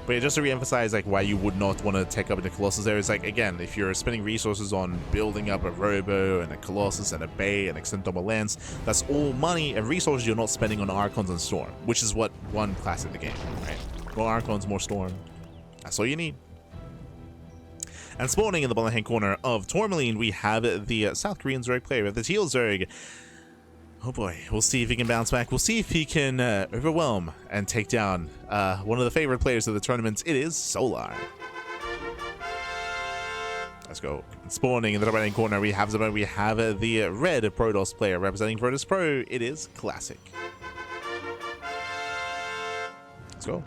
But yeah, just to re-emphasize like why you would not want to take up into Colossus there is like, again, if you're spending resources on building up a Robo and a Colossus and a Bay and extend double lance, that's all money and resources you're not spending on Archons and Storm, which is what won Classic the game, right? More Archons, more Storm. That's all you need. And spawning in the bottom hand corner of Tourmaline, we have the South Korean Zerg player with the Teal Zerg. Oh boy, we'll see if he can bounce back. We'll see if he can overwhelm and take down one of the favorite players of the tournament. It is Solar. Let's go. Spawning in the right hand corner, we have the red Protoss player representing Protoss Pro. It is Classic. Let's go.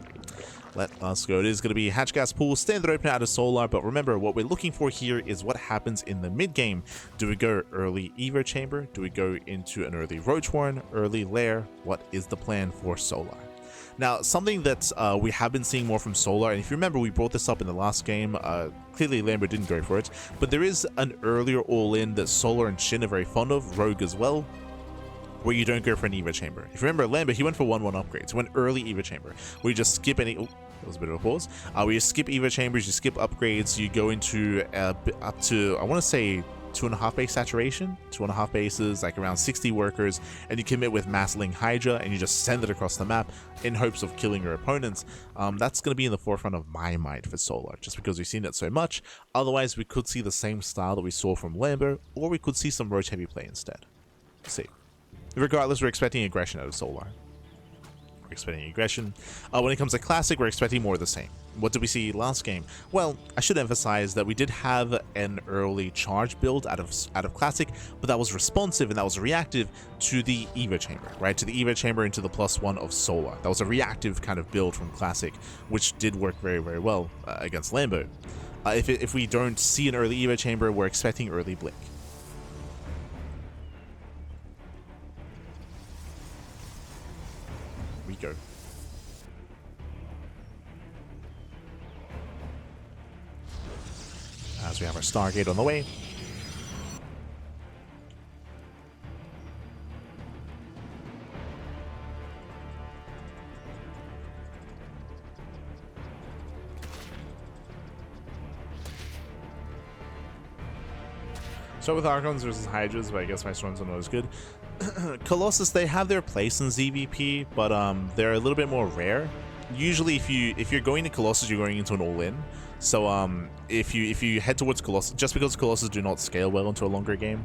Let us go. It is going to be Hatch Gas Pool, standard opener out of Solar, but remember, what we're looking for here is what happens in the mid-game. Do we go early Evo Chamber? Do we go into an early Roach Warren? Early Lair? What is the plan for Solar? Now, something that we have been seeing more from Solar, and if you remember, we brought this up in the last game. Clearly, Lambert didn't go for it, but there is an earlier all-in that Solar and Shin are very fond of, Rogue as well, where you don't go for an Evo Chamber. If you remember, Lambert, he went for 1-1 upgrades. He went early Evo Chamber, where you just skip any... Oh, that was a bit of a pause. Where you skip Evo Chambers, you skip upgrades, you go into up to, I want to say, 2.5 base saturation, 2.5 bases, like around 60 workers, and you commit with Massling Hydra, and you just send it across the map in hopes of killing your opponents. That's going to be in the forefront of my mind for Solar, just because we've seen it so much. Otherwise, we could see the same style that we saw from Lambert, or we could see some Roach heavy play instead. Let's see. Regardless, we're expecting aggression out of Solar. We're expecting aggression. When it comes to Classic, we're expecting more of the same. What did we see last game? Well, I should emphasize that we did have an early charge build out of Classic, but that was responsive and that was reactive to the Evo Chamber, right? To the Evo Chamber into the +1 of Solar. That was a reactive kind of build from Classic, which did work very, very well against Lambo. If we don't see an early Evo Chamber, we're expecting early Blink. Go. As we have our Stargate on the way. So with Archons versus Hydras, but I guess my Storms are not as good. Colossus, they have their place in ZvP, but they're a little bit more rare. Usually, if you're going to Colossus, you're going into an all-in. So if you head towards Colossus, just because Colossus do not scale well into a longer game,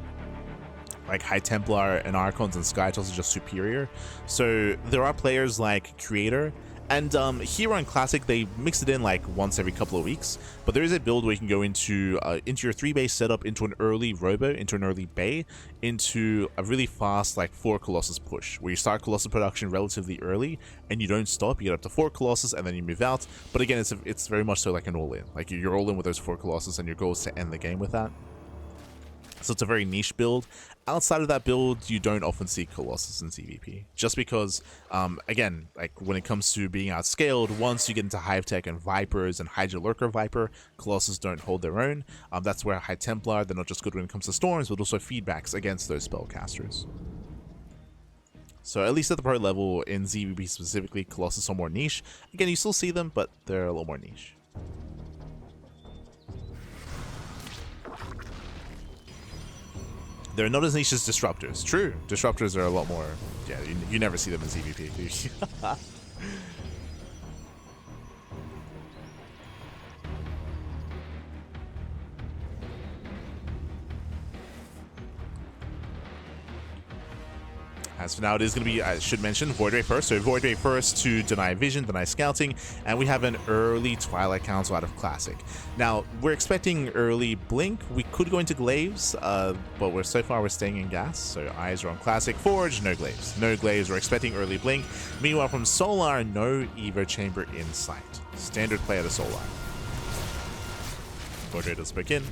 like High Templar and Archons and Skytoss are just superior. So there are players like Creator. And here on Classic, they mix it in like once every couple of weeks. But there is a build where you can go into your 3-base setup, into an early Robo, into an early Bay, into a really fast like 4 Colossus push, where you start Colossus production relatively early, and you don't stop. You get up to 4 Colossus, and then you move out. But again, it's very much so like an all-in. Like you're all-in with those 4 Colossus, and your goal is to end the game with that. So it's a very niche build. Outside of that build, you don't often see Colossus in ZvP, just because, again, like when it comes to being outscaled, once you get into Hive Tech and Vipers and Hydra Lurker Viper, Colossus don't hold their own. That's where High Templar, they're not just good when it comes to Storms, but also feedbacks against those spellcasters. So at least at the pro level, in ZvP specifically, Colossus are more niche. Again, you still see them, but they're a little more niche. They're not as niche as Disruptors. True, Disruptors are a lot more... Yeah, you never see them in ZvP. As for now, it is going to be, I should mention, Void Ray first. So Void Ray first to deny vision, deny scouting, and we have an early Twilight Council out of Classic. Now, we're expecting early Blink. We could go into Glaives, but so far we're staying in Gas. So eyes are on Classic. Forge, no Glaives. No Glaives, we're expecting early Blink. Meanwhile, from Solar, no Evo Chamber in sight. Standard play out of Solar. Void Ray does break in.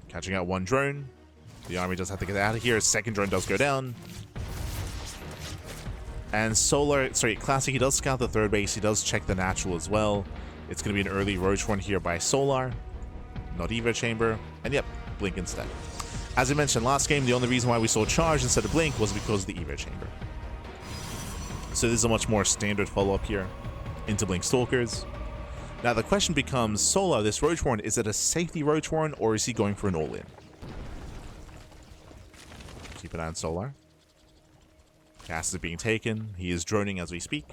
Catching out one drone. The army does have to get out of here. Second drone does go down. And Classic, he does scout the 3rd base, he does check the natural as well. It's going to be an early Roach one here by Solar, not Evo Chamber, and yep, Blink instead. As I mentioned last game, the only reason why we saw Charge instead of Blink was because of the Evo Chamber. So this is a much more standard follow-up here into Blink Stalkers. Now the question becomes, Solar, this Roach Warren, is it a safety Roach Warren or is he going for an all-in? Keep an eye on Solar. Gas is being taken. He is droning as we speak.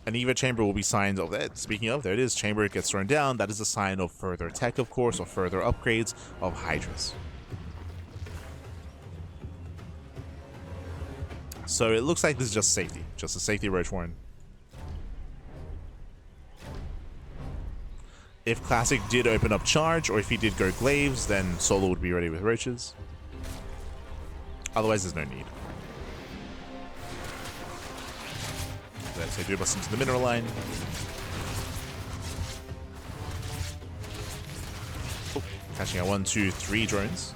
An Eva chamber will be signs of that. Speaking of, there it is. Chamber gets thrown down. That is a sign of further tech, of course, or further upgrades of Hydras. So it looks like this is just safety. Just a safety Roach Warren. If Classic did open up charge, or if he did go glaives, then Solo would be ready with roaches. Otherwise, there's no need. Let's say do bust into the mineral line. Oh, catching out 1, 2, 3 drones.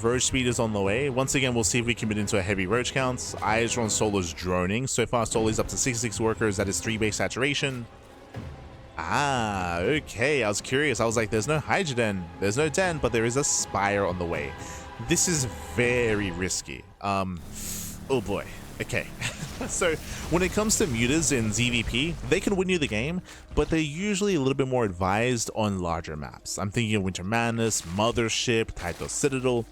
Roach speed is on the way. Once again, we'll see if we commit into a heavy roach count. Eyes are on Solo's droning. So far, Solo's up to 66 workers. That is 3 base saturation. Ah, okay. I was curious. I was like, there's no Hydra den. There's no den, but there is a Spire on the way. This is very risky. Oh boy. Okay. So when it comes to mutas in ZvP, they can win you the game, but they're usually a little bit more advised on larger maps. I'm thinking of Winter Madness, Mothership, Taito Citadel.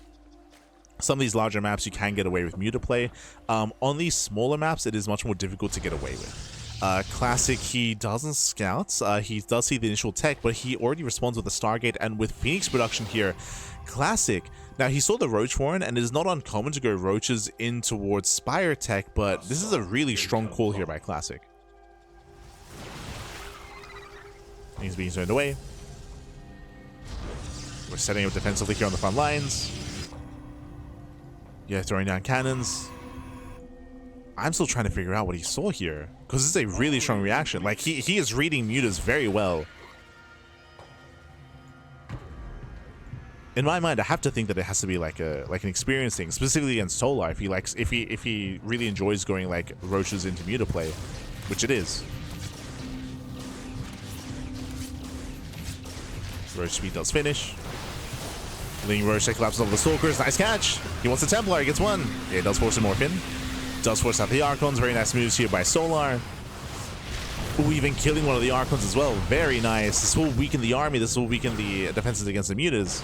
Some of these larger maps you can get away with muta play. On these smaller maps, it is much more difficult to get away with. Classic, he doesn't scout. He does see the initial tech, but he already responds with the Stargate, and with Phoenix production here, Classic. Now, he saw the Roach Warren, and it is not uncommon to go Roaches in towards Spire tech, but this is a really strong call here by Classic. He's being turned away. We're setting up defensively here on the front lines. Yeah, throwing down cannons. I'm still trying to figure out what he saw here, because this is a really strong reaction. Like, he is reading mutas very well. In my mind, I have to think that it has to be like an experience thing, specifically against Solar. If he really enjoys going like roaches into muta play, which it is. Roach speed does finish. Leading Roach collapses over the Stalkers. Nice catch. He wants the Templar. He gets one. Yeah, it does force him morph in. Does force out the Archons. Very nice moves here by Solar. Ooh, even killing one of the Archons as well. Very nice. This will weaken the army. This will weaken the defenses against the mutas.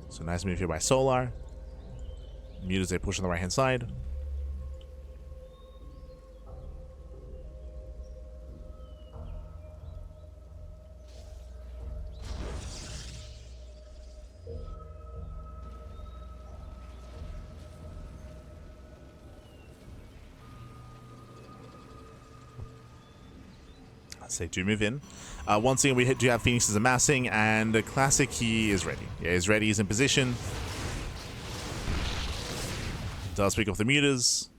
So nice move here by Solar. Mutas, they push on the right hand side. Say do move in. Once again, we do have Phoenixes amassing, and the Classic, he is ready. Yeah, he's ready. He's in position. Does pick off the mutas,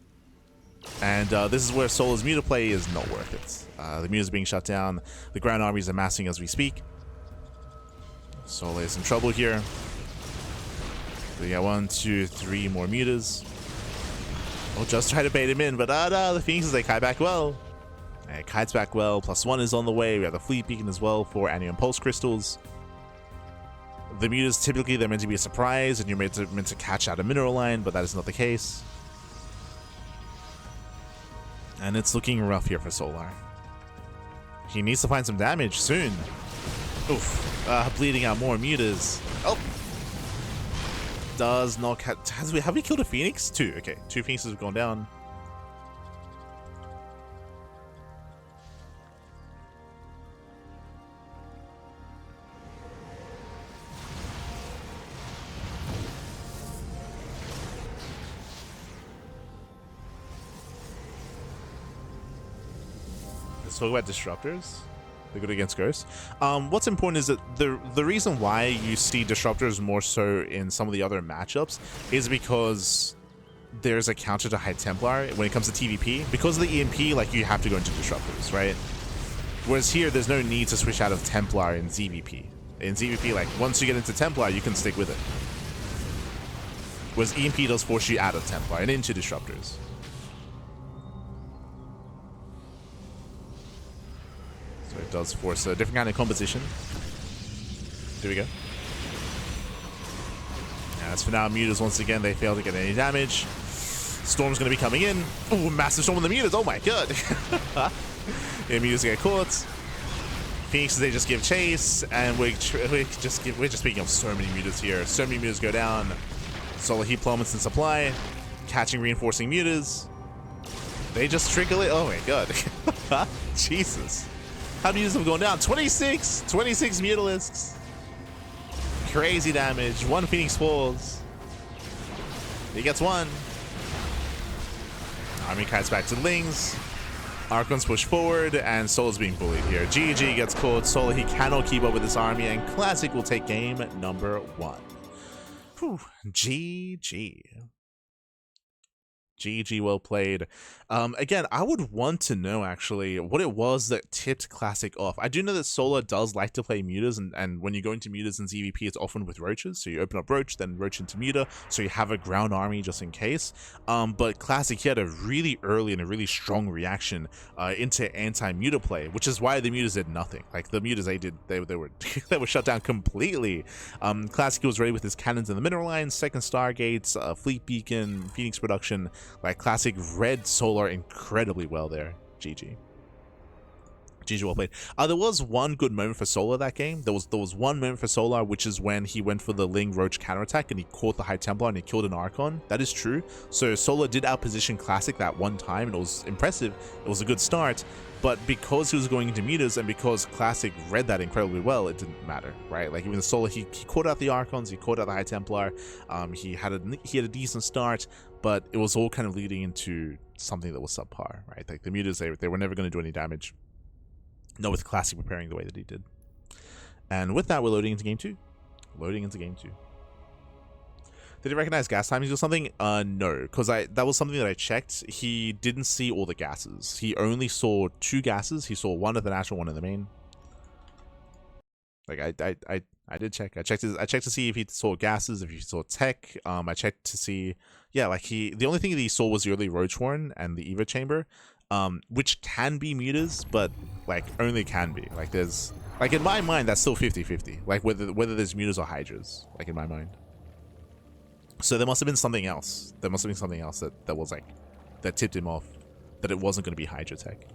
and this is where Solar's muta play is not worth it. The mutas are being shut down. The ground army is amassing as we speak. Solar is in trouble here. We got 1, 2, 3 more mutas. We'll just try to bait him in, but no, the Phoenixes, they kite back well. It kites back well. +1 is on the way. We have the Fleet Beacon as well for Anion Pulse Crystals. The mutas, typically, they're meant to be a surprise, and you're meant to catch out a mineral line, but that is not the case. And it's looking rough here for Solar. He needs to find some damage soon. Oof. Bleeding out more mutas. Oh! Does not catch... Have we killed a Phoenix? 2. Okay, 2 Phoenixes have gone down. Let's talk about disruptors. They're good against ghosts. What's important is that the reason why you see disruptors more so in some of the other matchups is because there's a counter to High Templar when it comes to TVP. Because of the EMP, like, you have to go into disruptors, right? Whereas here, there's no need to switch out of Templar in ZvP. In ZvP, like, once you get into Templar, you can stick with it. Whereas EMP does force you out of Templar and into disruptors. So it does force a different kind of composition. There we go. As for now, Mutas once again, they fail to get any damage. Storm's going to be coming in. Ooh, massive storm on the Mutas. Oh my god. Yeah, Mutas get caught. Phoenixes, they just give chase, and we're just speaking of so many Mutas here. So many Mutas go down. Solar Heat plummets in supply. Catching reinforcing Mutas. They just trickle it. Oh my god. Jesus. How many Mutas have gone down? 26 Mutalisks. Crazy damage. One Phoenix falls. He gets one. Army kites back to Lings. Archons push forward, and Solar's being bullied here. GG gets caught. Solar, he cannot keep up with this army, and Classic will take game number 1. Whew. GG. GG, well played. Again, I would want to know actually what it was that tipped Classic off. I do know that Solar does like to play Mutas, and when you go into Mutas in ZvP, it's often with Roaches. So you open up Roach, then Roach into Muta, so you have a ground army just in case. But Classic, he had a really early and a really strong reaction into anti-Muta play, which is why the Mutas did nothing. Like the Mutas, they were they were shut down completely. Classic was ready with his cannons in the mineral lines, second Stargates, Fleet Beacon, Phoenix production. Like Classic read Solar incredibly well there. GG. GG, well played. There was one good moment for Solar that game. There was one moment for Solar, which is when he went for the Ling Roach counterattack and he caught the High Templar and he killed an Archon. That is true. So Solar did outposition Classic that one time, and it was impressive. It was a good start. But because he was going into Mutas and because Classic read that incredibly well, it didn't matter, right? Like even the Solar, he caught out the Archons, he caught out the High Templar. He had a decent start, but it was all kind of leading into something that was subpar, right? Like the Mutas, they were never going to do any damage. No, with Classic preparing the way that he did. And with that, we're loading into game 2. Loading into game 2. Did he recognize gas timings or something? No, because that was something that I checked. He didn't see all the gases. He only saw 2 gases. He saw one at the natural, one in the main. Like I did check. I checked to see if he saw gases, if he saw tech. I checked to see, yeah, like the only thing that he saw was the early Roach Warren and the Eva chamber, which can be Mutas, but like only can be. Like there's, like in my mind, that's still 50-50. Like whether there's Mutas or Hydras, like in my mind. So there must have been something else. There must have been something else that was like, that tipped him off that it wasn't going to be Hydra tech.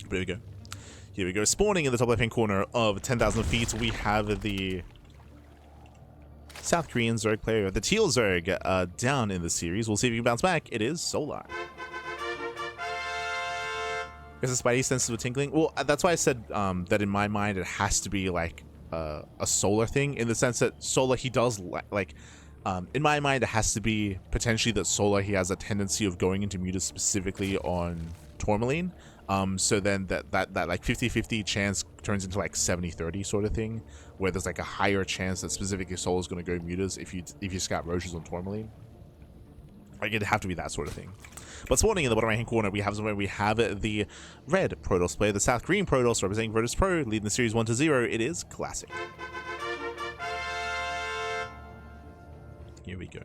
But here we go. Here we go. Spawning in the top left-hand corner of 10,000 feet, we have the South Korean Zerg player, the Teal Zerg, down in the series. We'll see if he can bounce back. It is Solar. Is the Spidey senses with tinkling? Well, that's why I said that in my mind it has to be like a Solar thing, in the sense that Solar, he does like in my mind it has to be potentially that Solar, he has a tendency of going into Mutas specifically on Tourmaline. So then that like 50-50 chance turns into like 70-30 sort of thing, where there's like a higher chance that specifically Solar is going to go Mutas if you scout Roaches on Tourmaline. Like it'd have to be that sort of thing. But spawning in the bottom right hand corner, we have the red Protoss player, the South Korean Protoss representing Virtus Pro, leading the series 1-0. It is Classic. Here we go.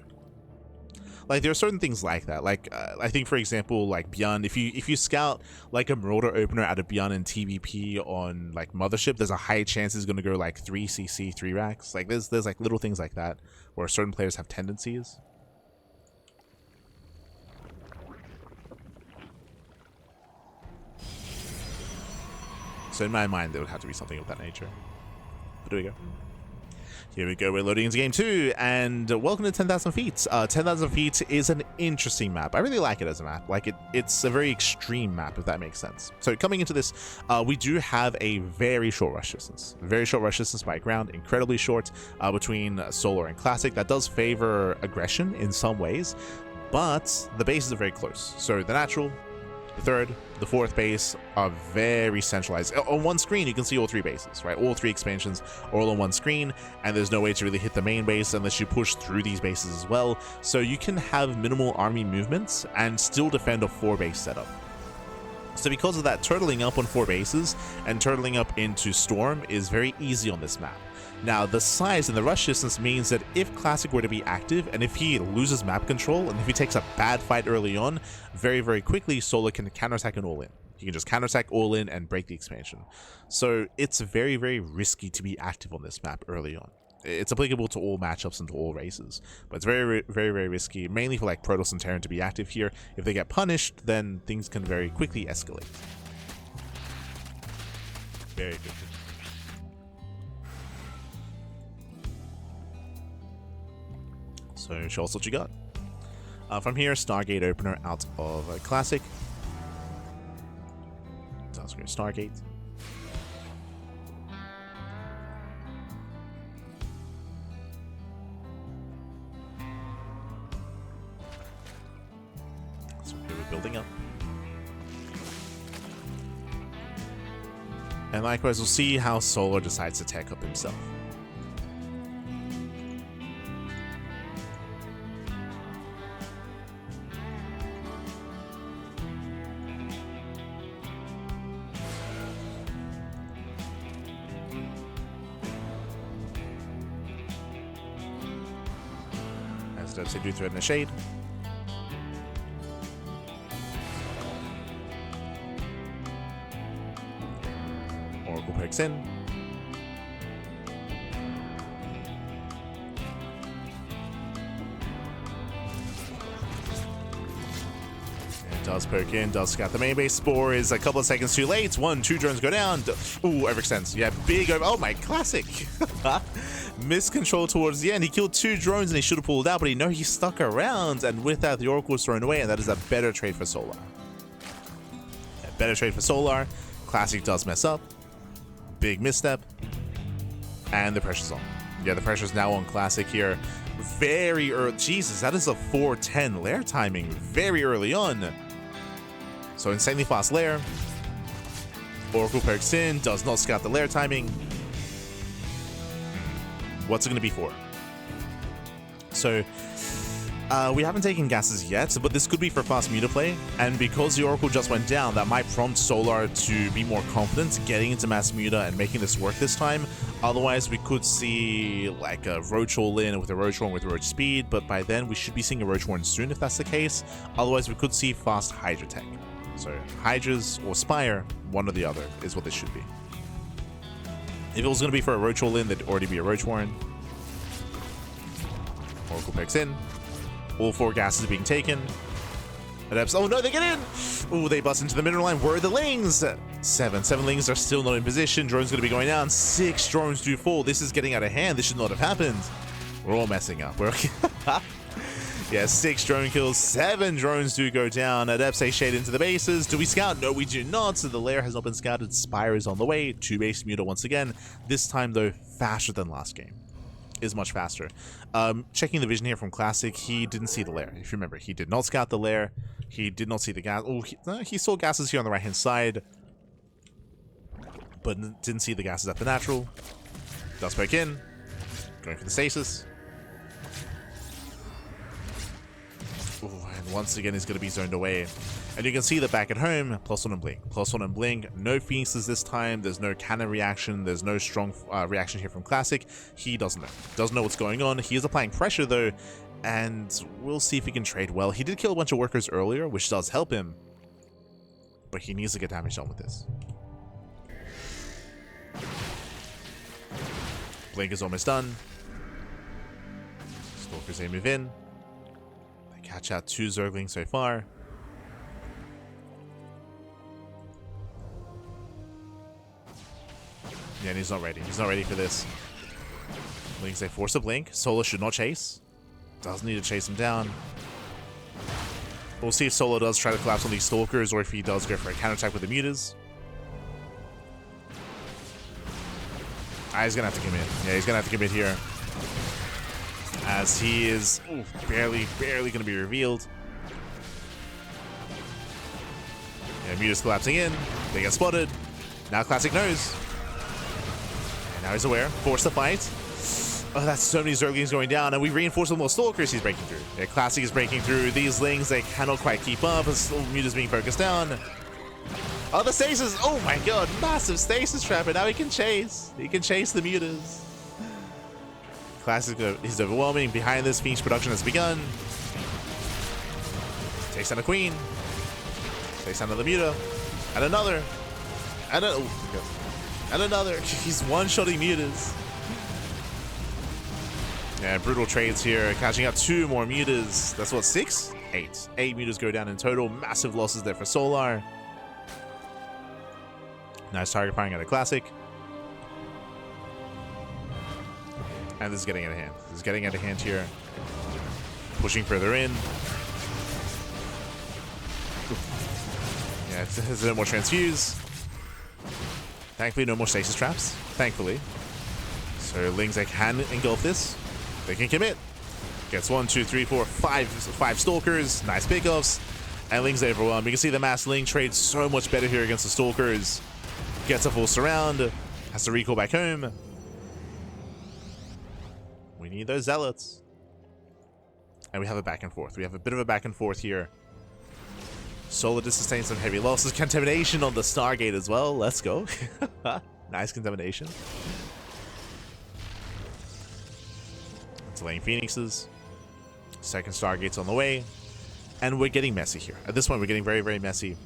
Like there are certain things like that. Like I think, for example, like Beyond, if you scout like a Marauder opener out of Beyond and TVP on like Mothership, there's a high chance it's going to go like 3cc 3 racks. Like there's like little things like that where certain players have tendencies. So in my mind, there would have to be something of that nature. But here we go. Here we go, we're loading into game 2, and welcome to 10,000 feet. 10,000 feet is an interesting map. I really like it as a map. Like it's a very extreme map, if that makes sense. So coming into this, we do have a very short rush distance. Very short rush distance by ground, incredibly short between Solar and Classic. That does favor aggression in some ways, but the bases are very close. So the natural, the third, the fourth base are very centralized. On one screen, you can see all 3 bases, right? All 3 expansions are all on one screen, and there's no way to really hit the main base unless you push through these bases as well. So you can have minimal army movements and still defend a 4-base setup. So because of that, turtling up on 4 bases and turtling up into Storm is very easy on this map. Now, the size and the rush distance means that if Classic were to be active, and if he loses map control, and if he takes a bad fight early on, very, very quickly, Solar can counterattack and all in. He can just counterattack all in and break the expansion. So it's very, very risky to be active on this map early on. It's applicable to all matchups and to all races, but it's very, very, very risky, mainly for like Protoss and Terran to be active here. If they get punished, then things can very quickly escalate. Very good. So show us what you got. From here, Stargate opener out of Classic. So let's go Stargate. So here we're building up. And likewise, we'll see how Solar decides to tech up himself. As does, they do thread in the shade. Oracle pokes in. And does poke in, does scout the main base. Spore is a couple of seconds too late. 1, 2 drones go down. Ooh, overextends. Yeah, big over. Oh my, Classic. Miscontrol towards the end. He killed 2 drones and he should have pulled out, but he stuck around, and with that, the Oracle was thrown away, and that is a better trade for Solar. A better trade for Solar. Classic does mess up. Big misstep, and the pressure's on. Yeah, the pressure's now on Classic here. Very early. Jesus, that is a 410 lair timing very early on. So insanely fast lair. Oracle pokes in, does not scout the lair timing. What's it going to be for? So we haven't taken gases yet, but this could be for fast muta play, and because the Oracle just went down, that might prompt Solar to be more confident getting into mass muta and making this work this time. Otherwise, we could see like a Roach all in with a Roach Horn with Roach speed, but by then we should be seeing a Roach Horn soon if that's the case. Otherwise, we could see fast Hydra tech. So Hydras or Spire, one or the other is what this should be. If it was going to be for a Roach all in, there'd already be a Roach Horn. Oracle picks in. All 4 gases are being taken. Adepts, oh no, they get in! Oh, they bust into the middle line. Where are the Lings? 7 Lings are still not in position. Drone's gonna be going down. 6 drones do fall. This is getting out of hand. This should not have happened. We're all messing up. Yeah, 6 drone kills. 7 drones do go down. Adepts, they shade into the bases. Do we scout? No, we do not. So the lair has not been scouted. Spire is on the way. 2 base muta once again. This time, though, faster than last game. Is much faster. Checking the vision here from Classic, he didn't see the lair. If you remember, he did not scout the lair. He did not see the gas. Oh, he saw gases here on the right hand side, but didn't see the gases at the natural. Does poke in, going for the stasis. Ooh, and once again, he's going to be zoned away. And you can see that back at home, +1 and blink. +1 and blink. No Phoenixes this time. There's no cannon reaction. There's no strong reaction here from Classic. He doesn't know. Doesn't know what's going on. He is applying pressure though, and we'll see if he can trade well. He did kill a bunch of workers earlier, which does help him, but he needs to get damage done with this. Blink is almost done. Stalkers, they move in. They catch out 2 Zerglings so far. Yeah, and he's not ready. He's not ready for this. Lings, they force a blink. Solar should not chase. Doesn't need to chase him down. We'll see if Solo does try to collapse on these Stalkers, or if he does go for a counterattack with the mutas. He's gonna have to commit. Yeah, he's gonna have to commit here, as he is barely gonna be revealed. Yeah, mutas collapsing in. They get spotted. Now Classic knows. And now he's aware. Force the fight. Oh, that's so many Zerglings going down, and we reinforce with more Stalkers. He's breaking through. Yeah, Classic is breaking through. These Lings, they cannot quite keep up. Muta's being focused down. Oh, the stasis! Oh my god, massive stasis trap, and now he can chase. He can chase the mutas. Classic is overwhelming. Behind this, Phoenix production has begun. Takes down a Queen. Takes down another muta. And another. And another. He's one-shotting mutas. Yeah, brutal trades here. Catching up 2 more mutas. That's what, 6? 8. 8 mutas go down in total. Massive losses there for Solar. Nice target firing at a classic. And this is getting out of hand. This is getting out of hand here. Pushing further in. Yeah, it's a bit more transfuse. Thankfully, no more stasis traps. Thankfully. So Lings, they can engulf this. They can commit. Gets 1, 2, 3, 4, 5 Stalkers. Nice pickoffs. And Lings overwhelmed. You can see the Mass Ling trades so much better here against the Stalkers. Gets a full surround. Has to recall back home. We need those Zealots. And we have a back and forth. We have a bit of a back and forth here. Solar did sustain some heavy losses. Contamination on the Stargate as well. Let's go. Nice contamination. Delaying Phoenixes. Second Stargate's on the way. And we're getting messy here. At this point, we're getting very, very messy.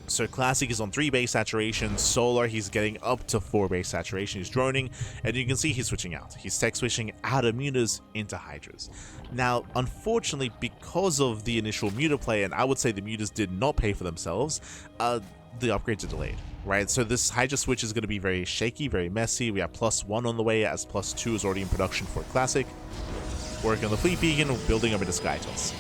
So Classic is on 3 base saturation. Solar, he's getting up to 4 base saturation. He's droning, and you can see he's switching out. He's tech switching out of mutas into hydras. Now, unfortunately, because of the initial muta play, and I would say the mutas did not pay for themselves, the upgrades are delayed, right? So this hydra switch is going to be very shaky, very messy. We have +1 on the way, as +2 is already in production for Classic. Working on the Fleet Beacon, building up into Skytoss.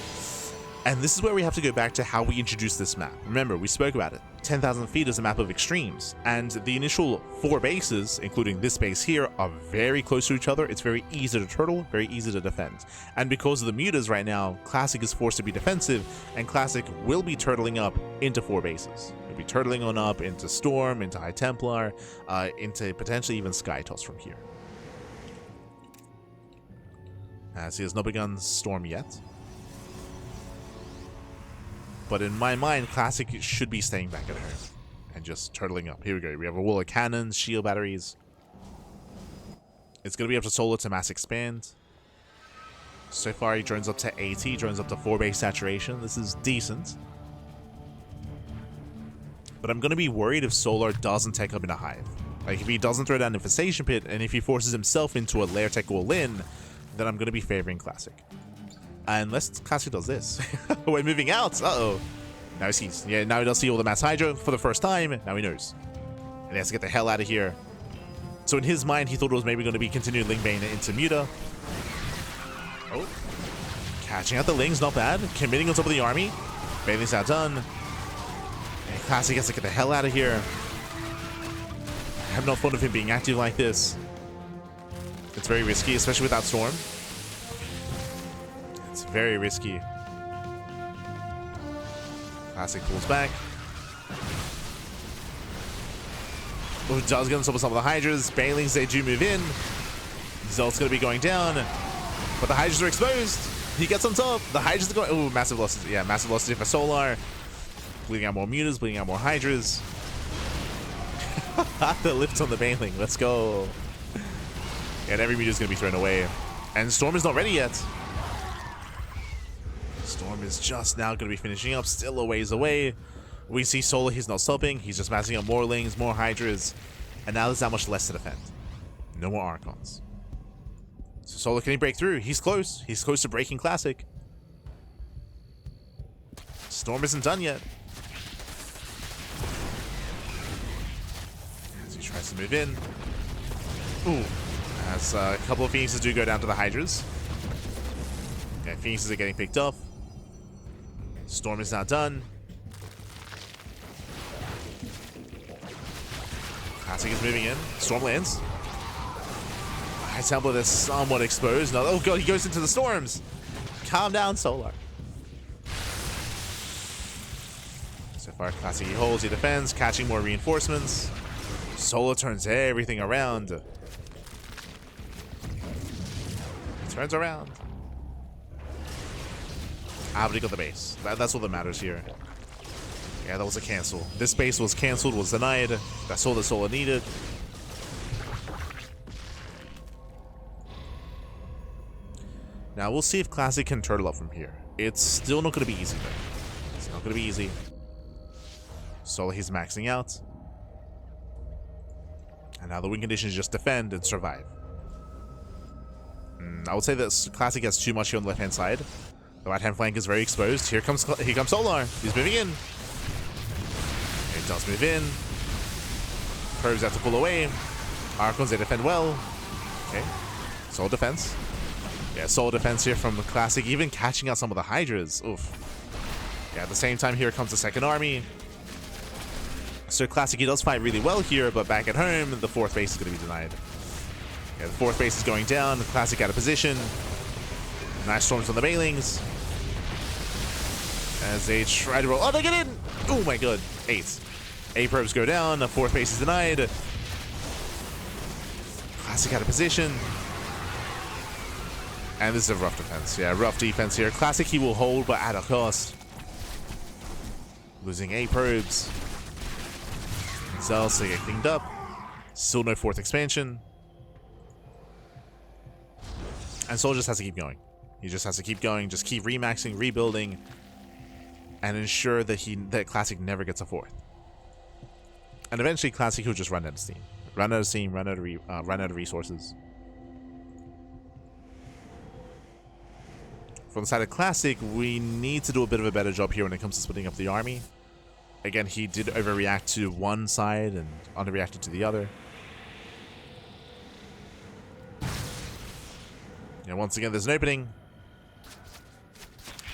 And this is where we have to go back to how we introduced this map. Remember, we spoke about it. 10,000 feet is a map of extremes, and the initial 4 bases, including this base here, are very close to each other. It's very easy to turtle, very easy to defend. And because of the mutas right now, Classic is forced to be defensive, and Classic will be turtling up into 4 bases. It'll be turtling on up into Storm, into High Templar, into potentially even Skytoss from here. As he has not begun Storm yet. But in my mind, Classic should be staying back at home and just turtling up. Here we go. We have a wall of cannons, shield batteries. It's going to be up to Solar to mass expand. So far, he drones up to 80, drones up to 4 base saturation. This is decent. But I'm going to be worried if Solar doesn't take up in a hive. Like, if he doesn't throw down an Infestation Pit, and if he forces himself into a lair tech all-in, then I'm going to be favoring Classic. Unless Classic does this. We're moving out. Uh-oh. Now he sees. Yeah, now he does see all the Mass Hydra for the first time. Now he knows. And he has to get the hell out of here. So in his mind, he thought it was maybe going to be continued Ling Bane into Muta. Oh. Catching out the Lings, not bad. Committing on top of the army. Baneling's now done. And Classic has to get the hell out of here. I have no fun of him being active like this. It's very risky, especially without Storm. It's very risky. Classic pulls back. Oh, does get on top of some of the Hydras. Banelings, they do move in. Zelt's going to be going down. But the Hydras are exposed. He gets on top. The Hydras are going... Oh, massive losses. Yeah, massive losses here for Solar. Bleeding out more mutas, bleeding out more Hydras. The lift on the Baneling. Let's go. And every muta is going to be thrown away. And Storm is not ready yet. Storm is just now going to be finishing up, still a ways away. We see Solar, he's not stopping. He's just massing up more Lings, more Hydras. And now there's that much less to defend. No more Archons. So Solar, can he break through? He's close. He's close to breaking Classic. Storm isn't done yet. As he tries to move in. Ooh. As a couple of Phoenixes do go down to the Hydras. Yeah, Phoenixes are getting picked off. Storm is now done. Classic is moving in. Storm lands. High Templar is somewhat exposed. No, oh god, he goes into the storms. Calm down, Solar. So far, Classic, he holds, he defends, catching more reinforcements. Solar turns everything around. He turns around. Ah, but he got the base. That's all that matters here. Yeah, that was a cancel. This base was canceled, was denied. That's all the Solar needed. Now, we'll see if Classic can turtle up from here. It's still not going to be easy, though. It's not going to be easy. Solar, he's maxing out. And now the win condition is just defend and survive. I would say that Classic has too much here on the left-hand side. The right-hand flank is very exposed. Here comes Solar. He's moving in. He does move in. Probes have to pull away. Archons, they defend well. Okay. Soul defense. Yeah, soul defense here from Classic, even catching out some of the Hydras. Oof. Yeah, at the same time, here comes the second army. So Classic, he does fight really well here, but back at home, the fourth base is going to be denied. Yeah, the fourth base is going down. Classic out of position. Nice storms on the Bailings. As they try to roll. Oh, they get in! Oh my god. 8. 8 probes go down. The fourth base is denied. Classic out of position. And this is a rough defense. Yeah, rough defense here. Classic, he will hold, but at a cost. Losing 8 probes. Cells to get cleaned up. Still no fourth expansion. And Soul just has to keep going. He just has to keep going, just keep remaxing, rebuilding, and ensure that Classic never gets a fourth. And eventually Classic will just run out of steam. Run out of steam, run out of resources. From the side of Classic, we need to do a bit of a better job here when it comes to splitting up the army. Again, he did overreact to one side and underreacted to the other. Yeah, once again, there's an opening.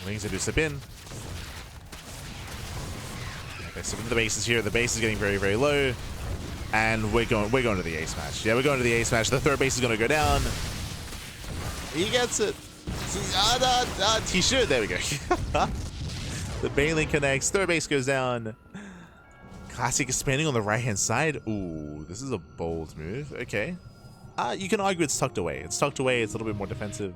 Wings, they do slip in. Okay, so the bases here. The base is getting very, very low. And we're going to the ace match. Yeah, we're going to the ace match. The third base is going to go down. He gets it. He should. There we go. The Bailey connects. Third base goes down. Classic expanding on the right-hand side. Ooh, this is a bold move. Okay. You can argue it's tucked away. It's tucked away. It's a little bit more defensive.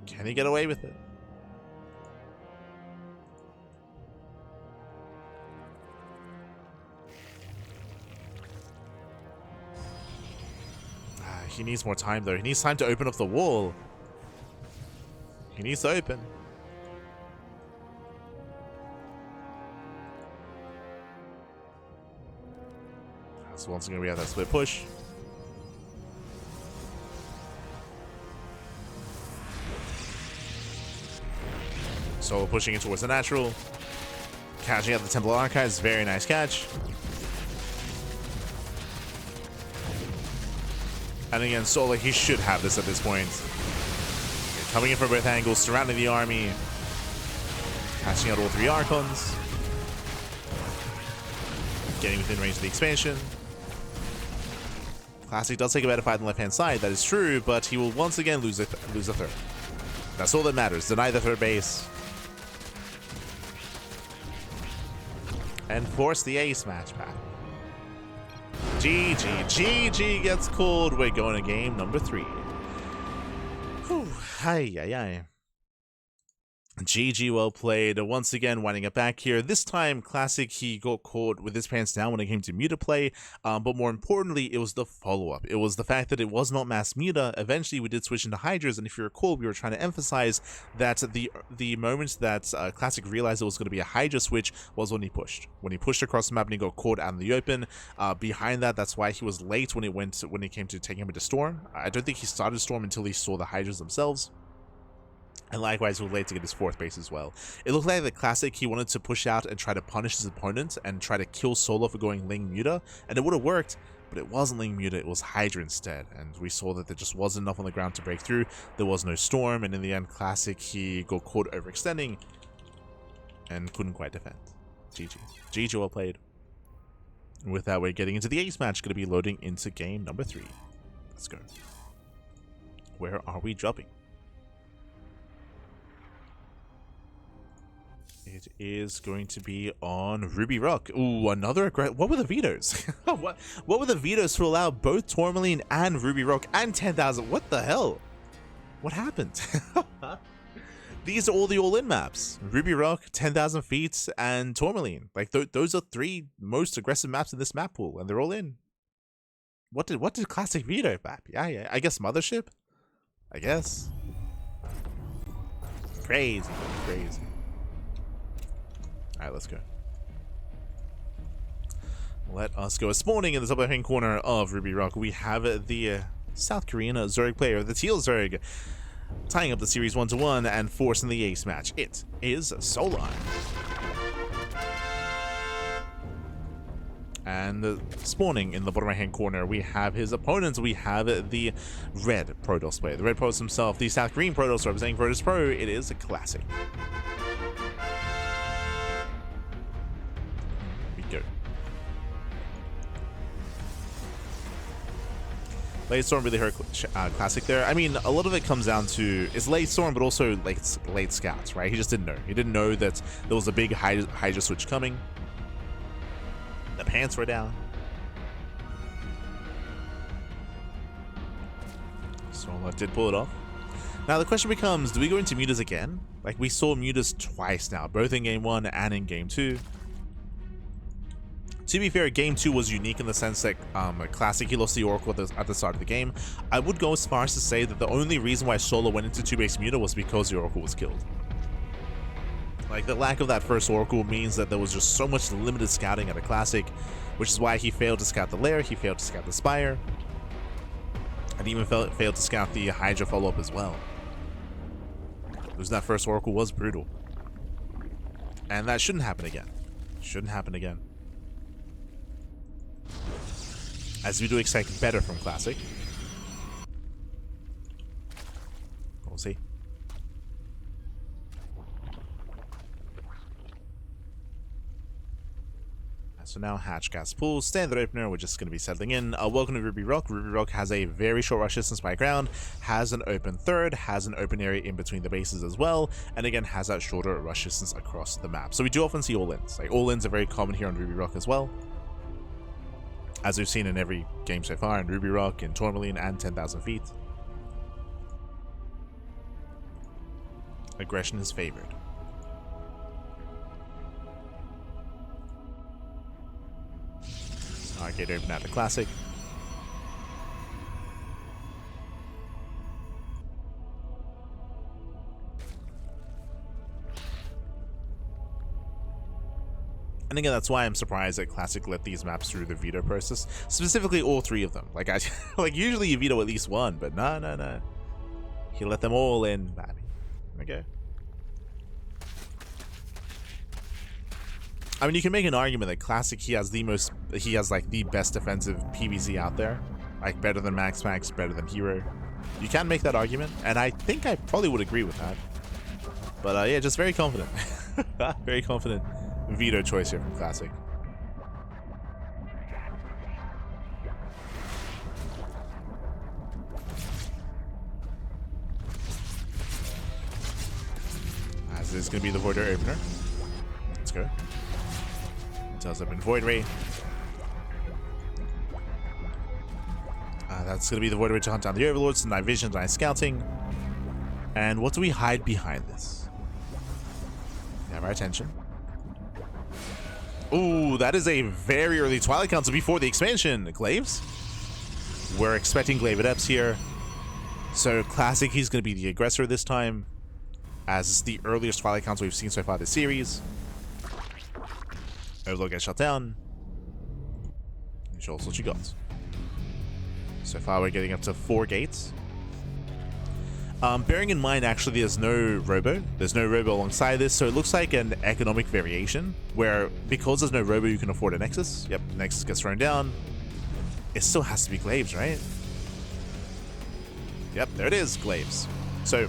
Can he get away with it? He needs more time, though. He needs time to open up the wall. He needs to open. So once again, we have that split push. So we're pushing it towards the natural. Catching out the Temple Archives. Very nice catch. And again, Solar, he should have this at this point. Coming in from both angles, surrounding the army. Catching out all 3 Archons. Getting within range of the expansion. Classic does take a better fight on the left-hand side, that is true, but he will once again lose a third. That's all that matters. Deny the third base. And force the ace match back. GG gets called. We're going to game number 3. Whew. Hi. GG, well played. Once again, winding it back here. This time, Classic, he got caught with his pants down when it came to Muta play. But more importantly, it was the follow-up. It was the fact that it was not mass Muta. Eventually, we did switch into Hydras, and if you recall, we were trying to emphasize that the moment that Classic realized it was going to be a Hydra switch was when he pushed. When he pushed across the map and he got caught out in the open. Behind that, that's why he was late when it came to taking him into Storm. I don't think he started Storm until he saw the Hydras themselves. And likewise, he was late to get his 4th base as well. It looked like the Classic, he wanted to push out and try to punish his opponent and try to kill Solo for going Ling Muta, and it would have worked, but it wasn't Ling Muta, it was Hydra instead, and we saw that there just wasn't enough on the ground to break through. There was no Storm, and in the end, Classic, he got caught overextending and couldn't quite defend. GG, well played. And with that, we're getting into the ace match, going to be loading into game number 3. Let's go. Where are we dropping? It is going to be on Ruby Rock. Ooh, another what were the vetoes? what were the vetoes to allow both Tourmaline and Ruby Rock and 10,000? What the hell? What happened? These are all the all-in maps. Ruby Rock, 10,000 feet, and Tourmaline. Like those are 3 most aggressive maps in this map pool, and they're all in. What did Classic veto map? Yeah. I guess Mothership. I guess. Crazy, crazy. Alright, let's go. Let us go. Spawning in the top left-hand corner of Ruby Rock, we have the South Korean Zerg player, the Teal Zerg, tying up the series 1-1 and forcing the ace match. It is Solar. And spawning in the bottom right-hand corner, we have his opponents. We have the red Protoss player, the red Protoss himself, the South Korean Protoss representing Protoss Pro. It is a classic. Here we go. Late Storm really hurt classic there. I mean, a lot of it comes down to it's Late Storm, but also late scouts, right? He just didn't know. He didn't know that there was a big Hydra switch coming. The pants were down. Solar did pull it off. Now the question becomes, do we go into mutas again? Like, we saw mutas twice now, both in game 1 and in game 2. To be fair, game 2 was unique in the sense that Classic, he lost the Oracle at the start of the game. I would go as far as to say that the only reason why Solar went into 2-base muta was because the Oracle was killed. Like, the lack of that first Oracle means that there was just so much limited scouting at a Classic, which is why he failed to scout the Lair, he failed to scout the Spire, and even failed to scout the Hydra follow-up as well. Losing that first Oracle was brutal. And that shouldn't happen again. Shouldn't happen again. As we do expect better from Classic. We'll see. So now Hatch Gas Pool, standard opener, we're just going to be settling in. Welcome to Ruby Rock. Ruby Rock has a very short rush distance by ground, has an open third, has an open area in between the bases as well, and again has that shorter rush distance across the map. So we do often see all-ins. Like, all-ins are very common here on Ruby Rock as well, as we've seen in every game so far in Ruby Rock, in Tourmaline, and 10,000 feet. Aggression is favored. Arcade open at the Classic. And again, that's why I'm surprised that Classic let these maps through the veto process. Specifically, all 3 of them. Like, like usually you veto at least 1, but no. He let them all in, baby. Okay. I mean, you can make an argument that Classic, he has like the best defensive PvZ out there, like better than Max, better than Hero. You can make that argument, and I think I probably would agree with that. But yeah, just very confident, very confident veto choice here from Classic. As this is going to be the Voider opener. Let's go. Tells up in Void Ray. That's going to be the Void Ray to hunt down the Overlords, night vision, night scouting. And what do we hide behind this? We have our attention. Ooh, that is a very early Twilight Council before the expansion. Glaives? We're expecting Glaive Adepts here. So Classic, he's going to be the aggressor this time, as it's the earliest Twilight Council we've seen so far this series. Overlord gets shut down. And show us what you got. So far, we're getting up to 4 gates. Bearing in mind, actually, there's no robo. There's no robo alongside this, so it looks like an economic variation, where because there's no robo, you can afford a Nexus. Yep, Nexus gets thrown down. It still has to be Glaives, right? Yep, there it is, Glaives. So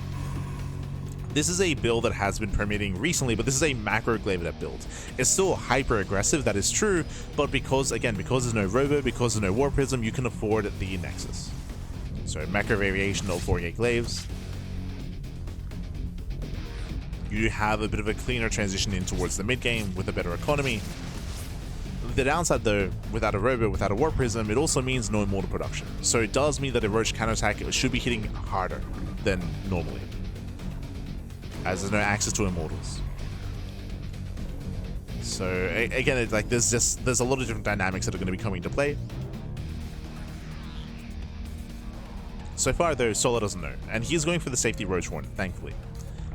this is a build that has been permitting recently, but this is a macro Glaive Adept build. It's still hyper aggressive, that is true, but because there's no robo, because there's no War Prism, you can afford the Nexus. So macro variation of 4-gate Glaives. You have a bit of a cleaner transition in towards the mid game with a better economy. The downside though, without a robo, without a War Prism, it also means no immortal production. So it does mean that a Roach counterattack should be hitting harder than normally, as there's no access to immortals. So again, there's a lot of different dynamics that are going to be coming into play. So far though, Solar doesn't know, and he's going for the safety Roach Horn, thankfully.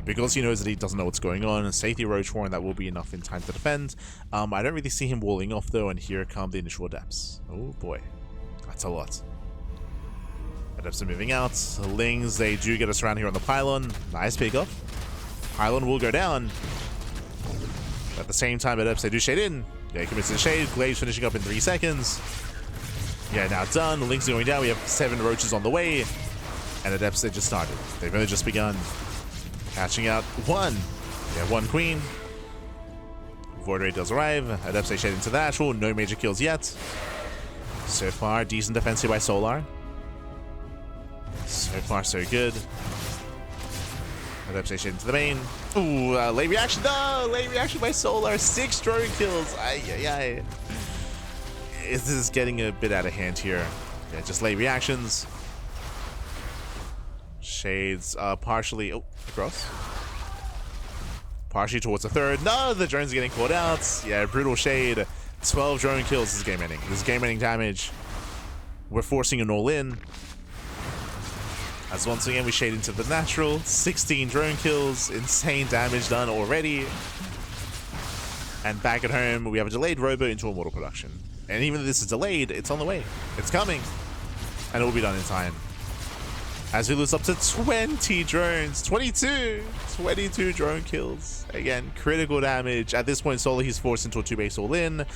because he knows that he doesn't know what's going on, and safety Roach Warren, that will be enough in time to defend. I don't really see him walling off though, and here come the initial adepts. Oh boy, that's a lot. Adepts are moving out. Lings, they do get us around here on the pylon. Nice pickup. Pylon will go down. At the same time, Adepts, they do shade in. Yeah, he commits to the shade. Glaives finishing up in 3 seconds. Yeah, now done. Lings going down. We have 7 roaches on the way. And Adepts, they just started. They've only just begun. Catching out 1. They have 1 queen. Wardi does arrive. Adepts, they shade into the natural. No major kills yet. So far, decent defense here by Solar. So far, so good. Adepts, they shade into the main. Ooh, late reaction. No, late reaction by Solar. 6 drone kills. Ay, ay, ay. This is getting a bit out of hand here. Yeah, just late reactions. Shades partially across. Partially towards the 3rd. No, the drones are getting caught out. Yeah, brutal shade. 12 drone kills. This is game ending. This is game ending damage. We're forcing an all-in. As once again we shade into the natural. 16 drone kills. Insane damage done already. And back at home, we have a delayed robo into immortal production. And even though this is delayed, it's on the way. It's coming. And it will be done in time. As we lose up to 20 drones. 22 drone kills. Again, critical damage. At this point, Solar, he's forced into a 2-base all-in.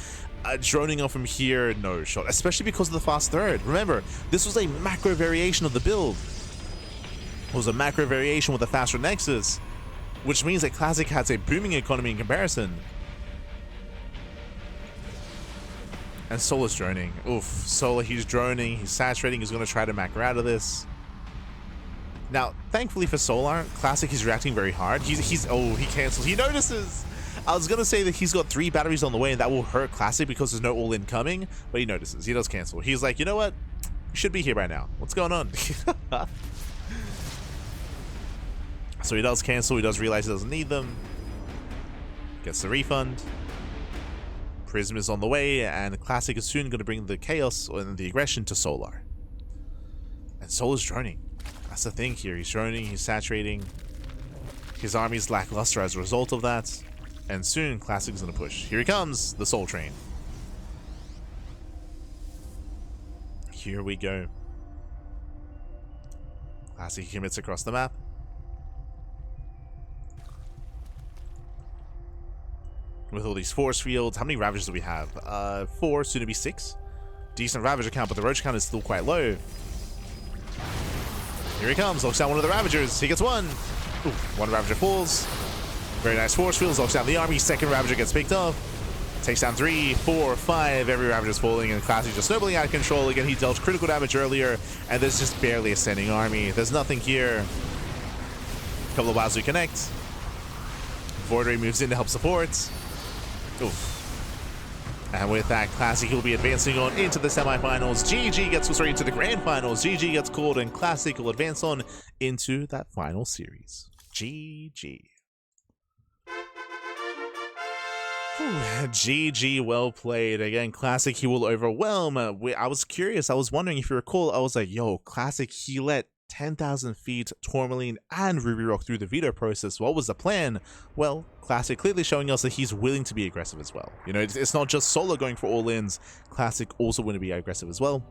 Droning off from here, no shot. Especially because of the fast 3rd. Remember, this was a macro variation of the build. It was a macro variation with a faster Nexus. Which means that Classic has a booming economy in comparison. And Solar's droning. Oof. Solar, he's droning. He's saturating. He's going to try to macro out of this. Now, thankfully for Solar, Classic is reacting very hard. Oh, he cancels. He notices. I was going to say that he's got 3 batteries on the way and that will hurt Classic because there's no all-in coming. But he notices. He does cancel. He's like, you know what? You should be here by now. What's going on? So he does cancel. He does realize he doesn't need them. Gets the refund. Prism is on the way, and Classic is soon going to bring the chaos and the aggression to Solar. And Solar's droning. That's the thing here. He's droning, he's saturating. His army's lackluster as a result of that. And soon, Classic's going to push. Here he comes, the Soul Train. Here we go. Classic commits across the map. With all these force fields, how many Ravagers do we have? 4, soon to be 6. Decent Ravager count, but the Roach count is still quite low. Here he comes, locks down one of the Ravagers. He gets 1. Ooh, 1 Ravager falls. Very nice force fields, locks down the army. 2nd Ravager gets picked up. Takes down 3, 4, 5. Every Ravager's falling, and Classic just snowballing out of control. Again, he dealt critical damage earlier, and there's just barely a standing army. There's nothing here. A couple of Wazoo connect. Wardi moves in to help support. Oof. And with that, Classic will be advancing on into the semifinals. GG gets, sorry, into the grand finals. GG gets called, and Classic will advance on into that final series. GG. GG, well played. Again, Classic, he will overwhelm. I was curious. I was wondering if you recall. I was like, yo, Classic, he let 10,000 feet, Tourmaline, and Ruby Rock through the veto process. What was the plan? Well, Classic clearly showing us that he's willing to be aggressive as well. You know, it's not just Solo going for all-ins. Classic also want to be aggressive as well.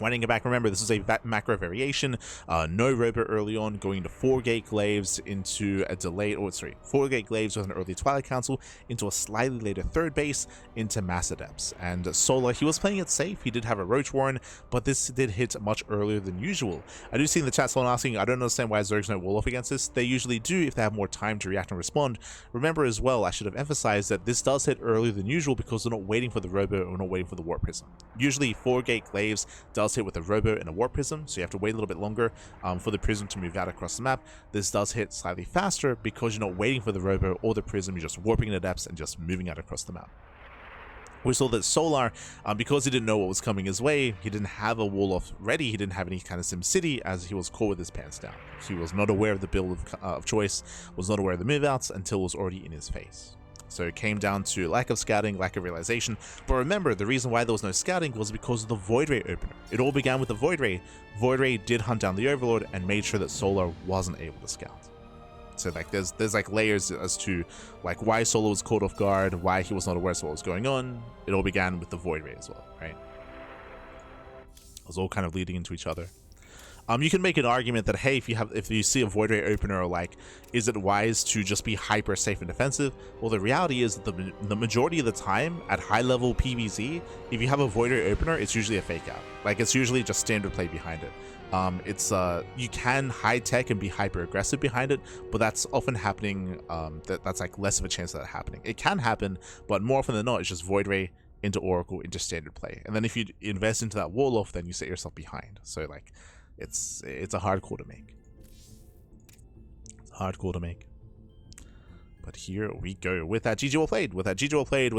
Winding it back, remember, this is a macro variation. No robo early on, going to 4-gate glaives into a delayed, 4-gate glaives with an early Twilight Council into a slightly later 3rd base into Mass Adepts. And Solar, he was playing it safe. He did have a Roach Warren, but this did hit much earlier than usual. I do see in the chat someone asking, I don't understand why Zerg's no wall off against this. They usually do if they have more time to react and respond. Remember as well, I should have emphasized that this does hit earlier than usual because they're not waiting for the robo or not waiting for the warp prism. Usually 4-gate glaives does hit with a robo and a warp prism, so you have to wait a little bit longer for the prism to move out across the map. This does hit slightly faster because you're not waiting for the robo or the prism, you're just warping the depths and just moving out across the map. We saw that Solar, because he didn't know what was coming his way, he didn't have a wall off ready, he didn't have any kind of Sim City, as he was caught with his pants down. He was not aware of the build of choice, was not aware of the move outs until it was already in his face. So it came down to lack of scouting, lack of realization. But remember, the reason why there was no scouting was because of the Void Ray opener. It all began with the Void Ray. Void Ray did hunt down the Overlord and made sure that Solar wasn't able to scout. So like there's like layers as to like why Solo was caught off guard, why he was not aware of what was going on. It all began with the Void Ray as well, right? It was all kind of leading into each other. You can make an argument that, hey, if you see a Void Ray opener, like, is it wise to just be hyper safe and defensive? Well, the reality is that the majority of the time at high level PvZ, if you have a Void Ray opener, it's usually a fake out. Like, it's usually just standard play behind it. You can high tech and be hyper aggressive behind it, but that's often happening. That's like less of a chance of that happening. It can happen, but more often than not, it's just Void Ray into Oracle into standard play. And then if you invest into that wall off, then you set yourself behind. So like, it's a hard call to make. It's a hard call to make. But here we go with that GG well played. With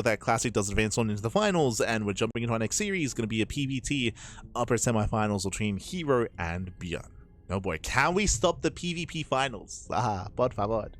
that Classic does advance on into the finals, and we're jumping into our next series. Going to be a PvT upper semifinals between Hero and Beyond. Oh boy, can we stop the PvP finals? Por favor.